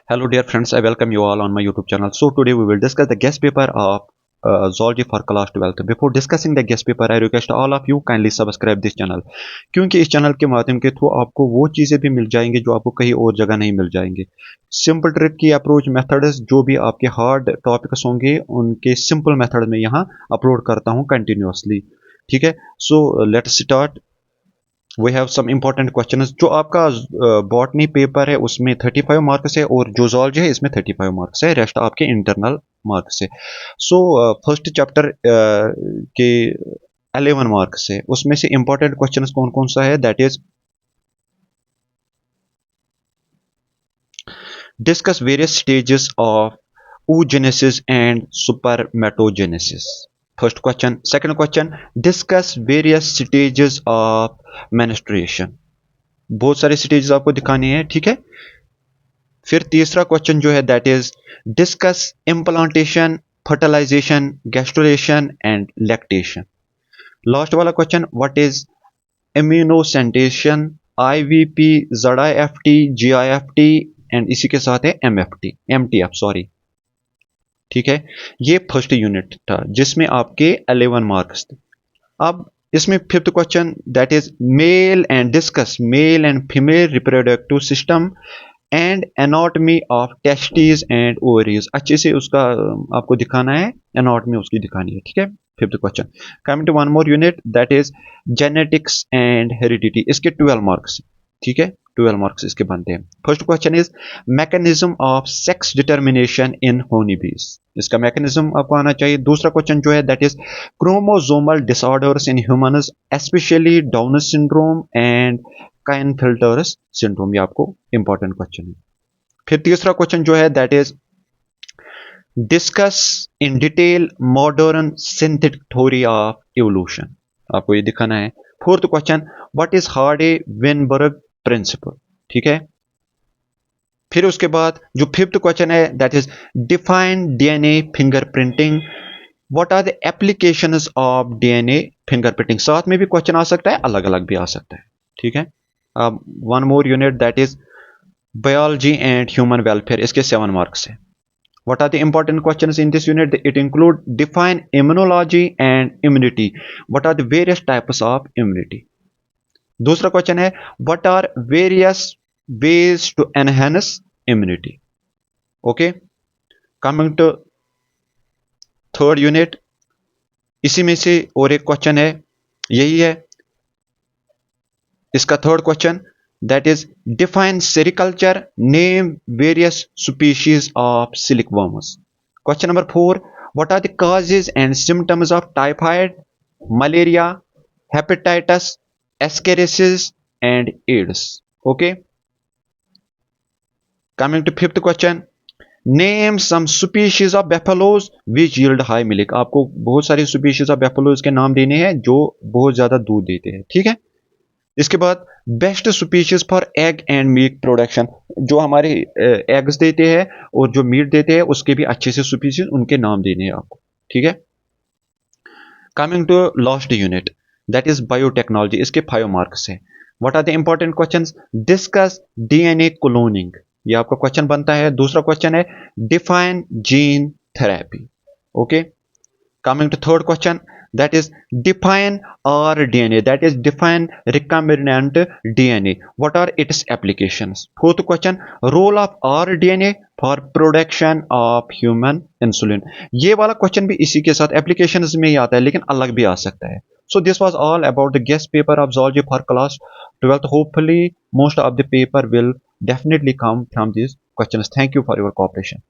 Hello dear friends, I welcome you all on my YouTube channel. So today we will discuss the guest paper of Zoology for class 12th. Before discussing the guest paper, I request all of you kindly subscribe this channel. क्योंकि इस channel के माध्यम के through आपको वो चीज़ें भी मिल जाएंगी जो आपको कहीं और जगह नहीं मिल जाएंगे. सिंपल ट्रिक की अप्रोच मेथड्स जो भी आपके हार्ड टॉपिक्स होंगे उनके सिंपल मेथड में यहाँ अपलोड करता हूँ कंटिन्यूसली. ठीक है. So let's start. We have some important questions. जो आपका बॉटनी पेपर है उसमें 35 मार्क्स है और जो zoology है इसमें 35 मार्क्स है. रेस्ट आपके इंटरनल मार्क्स है. सो फर्स्ट चैप्टर के 11 मार्क्स है. उसमें से इंपॉर्टेंट क्वेश्चंस कौन कौन सा है? That is discuss various stages of oogenesis and spermatogenesis. First question. Second question, discuss various stages of menstruation. बहुत सारे स्टेजेस आपको दिखाने हैं. ठीक है. फिर तीसरा क्वेश्चन जो है that is discuss implantation, fertilization, gastrulation and lactation. Last वाला question, what is amniocentesis, IVF, ZIFT, GIFT and इसी के साथ है एमएफटी, एमटीएफ सॉरी. ठीक है. ये फर्स्ट यूनिट था जिसमें आपके 11 मार्क्स थे. अब इसमें fifth question that is male and discuss male and female reproductive system and anatomy of testis and ovaries. अच्छे से उसका आपको दिखाना है, एनाटॉमी उसकी दिखानी है. ठीक है. Fifth question. Coming to one more unit that is genetics and heredity. इसके 12 मार्क्स. ठीक है. 12 मार्क्स इसके बनते हैं. First question is mechanism of sex determination in होनी बीज. इसका मैकेनिज्म आपको आना चाहिए. दूसरा क्वेश्चन जो है that is chromosomal disorders in humans specially Down syndrome and Klinefelter's syndrome. ये आपको इंपॉर्टेंट क्वेश्चन है. फिर तीसरा क्वेश्चन जो है that is discuss in detail modern synthetic theory of evolution. आपको ये दिखाना है. Fourth question, what is Hardy Weinberg principle. ठीक है. फिर उसके बाद जो फिफ्थ क्वेश्चन है that is define DNA fingerprinting. What are the applications of DNA fingerprinting. साथ में भी क्वेश्चन आ सकता है, अलग अलग भी आ सकता है. ठीक है. अब one more unit that is biology and human welfare. इसके 7 मार्क्स है. What are the important questions in this unit? It include define immunology and immunity. What are the various types of immunity? दूसरा question है what are various ways to enhance immunity? Okay. Coming to third unit, इसी में से और एक question है, यही है इसका third question. That is define sericulture, name various species of silkworms. Question number 4, what are the causes and symptoms of typhoid, malaria, hepatitis, ascariasis and AIDS. Okay. Coming to fifth question, name some species of buffaloes which yield high milk. आपको बहुत सारी species of buffaloes के नाम देने हैं जो बहुत ज्यादा दूध देते हैं. ठीक है. इसके बाद best species for egg and meat production. जो हमारे एग्स देते हैं और जो मीट देते हैं उसके भी अच्छे से स्पीशीज, उनके नाम देने हैं आपको. ठीक है. Coming to last unit that is biotechnology. इसके 5 मार्क्स है. What are the important questions? Discuss DNA cloning. ये आपका क्वेश्चन बनता है. दूसरा क्वेश्चन है define gene therapy. Okay. Coming to third question that is define rDNA, that is define recombinant DNA. What are its applications? Fourth question, role of rDNA for production of human insulin. ये वाला question भी इसी के साथ applications में ही आता है लेकिन अलग भी आ सकता है. So this was all about the guest paper of zoology for class 12th. Hopefully most of the paper will definitely come from these questions. Thank you for your cooperation.